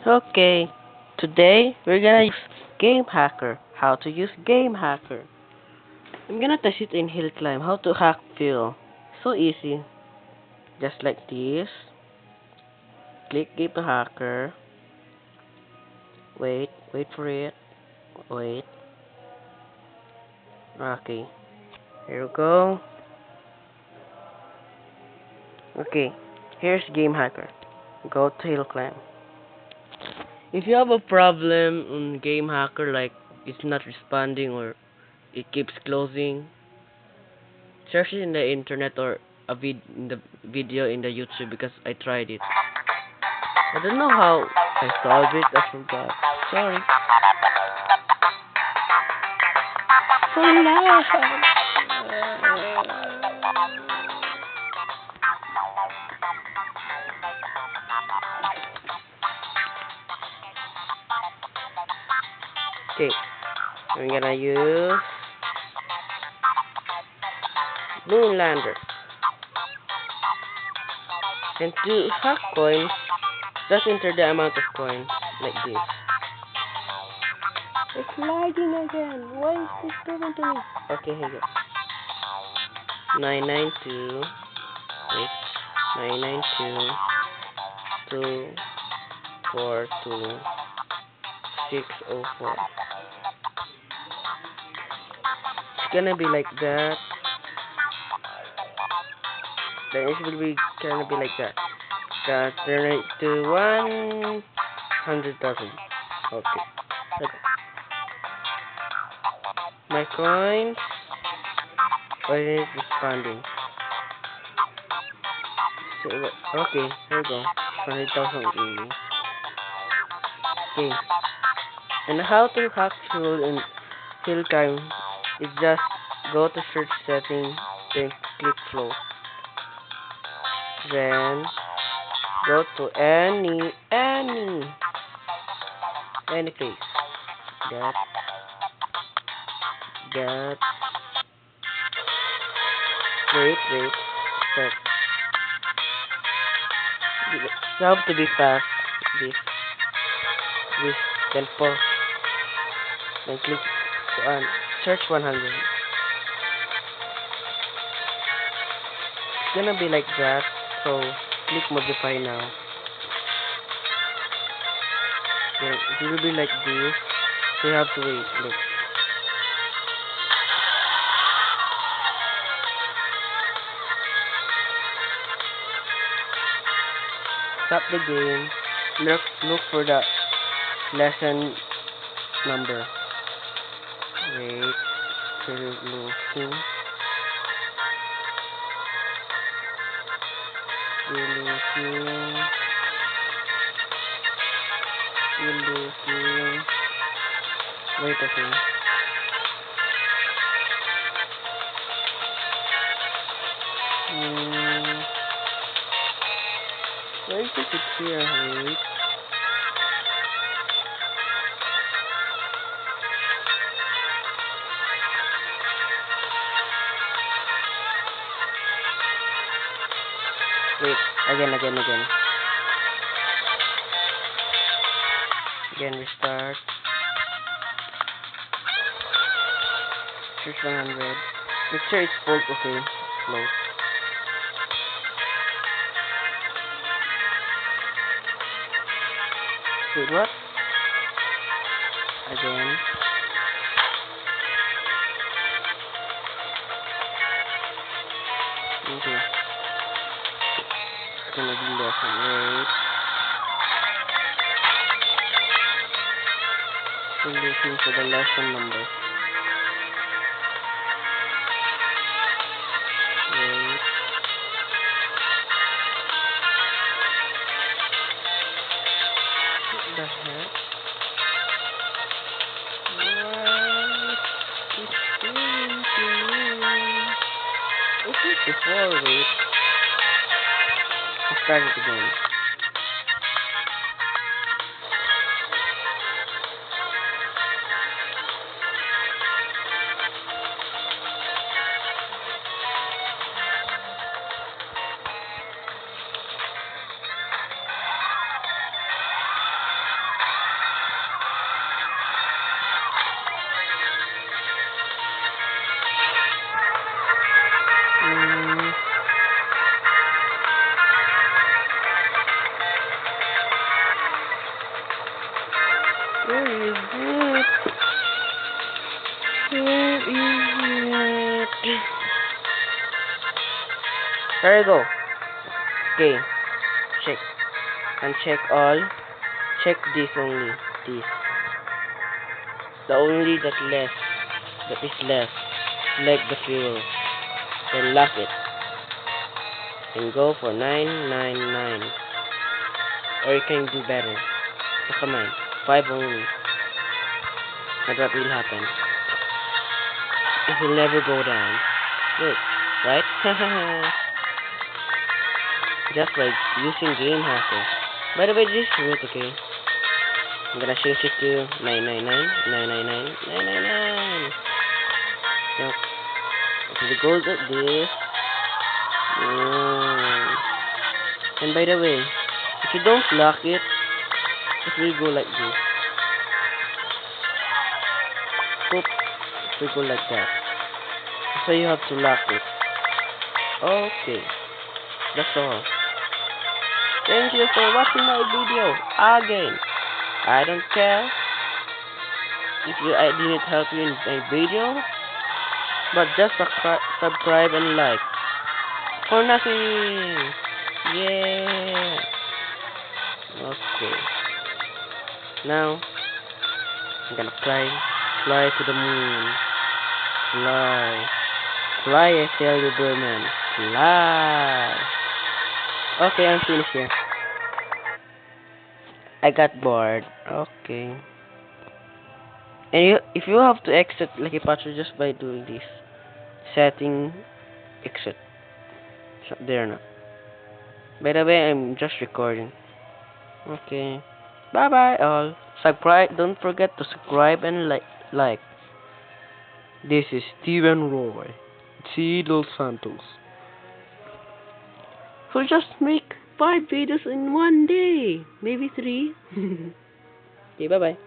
Okay, today we're gonna use Game Hacker. How to use Game Hacker. I'm gonna test it in Hill Climb. How to hack Phil. So easy. Just like this. Click Game Hacker. Wait for it. Wait. Okay, here we go. Okay, here's Game Hacker. Go to Hill Climb. If you have a problem on Game Hacker, like it's not responding or it keeps closing, search it in the internet or in the video in the YouTube because I tried it. I don't know how I solved it. I forgot. Sorry. Okay, I'm gonna use Moonlander. And to hack coins, just enter the amount of coins like this. It's lagging again. Why is this doing to me? Okay, here you go. 992. Wait. 992. 242. 604. It's gonna be like that. Then it will be gonna be like that. Turn it to 100,000. Okay. Okay. My coins. Why is it responding? So, okay, here we go. 100,000 easy. Okay. And how to hack fuel in Hill Climb is just go to search setting, then click flow. Then go to any place. That that wait. Stop. You have to be fast. This then pause. Then click on search 100. It's gonna be like that. So click modify now. Then it will be like this. So you have to wait. Look. Stop the game. Look for the lesson number. Wait. Still looking. Still looking. Wait a second. Where is it here? Wait. Wait. Again. Again, restart. Search 100. Make sure it's full. Okay. Close. Wait, what? Again. Okay. It's gonna be lesson. Wait. Still looking for the lesson number. Wait. What the heck? What is doing to me? Is it before? Wait. Let's start it again. is it? Where is it? There you go. Okay. Check. Uncheck all. Check this only. This. The only that is left. Select the fuel. Then lock it. And go for 999. Or you can do better. So come on. 5 only. And what will happen? It will never go down. Look. Right? Just by using Game Hacker. By the way, this route, okay? I'm gonna change it to 999, 999, 999. Now, if it goes like this, and by the way, if you don't lock it, it will go like this. Oop, it will go like that. So you have to lock it. Okay, that's all. Thank you for watching my video again. I don't care if I didn't help you in my video, but just subscribe and like. For nothing. Yeah. Okay. Now, I'm gonna fly to the moon. Fly, I tell you, Birdman. Fly. Okay, I'm finished here. I got bored. Okay. And if you have to exit like a patcher just by doing this, setting, exit. So, there now. By the way, I'm just recording. Okay. Bye bye all. Subscribe. Don't forget to subscribe and like. This is Steven Roy, C. Los Santos. So just make 5 videos in one day, maybe 3. Okay, bye bye.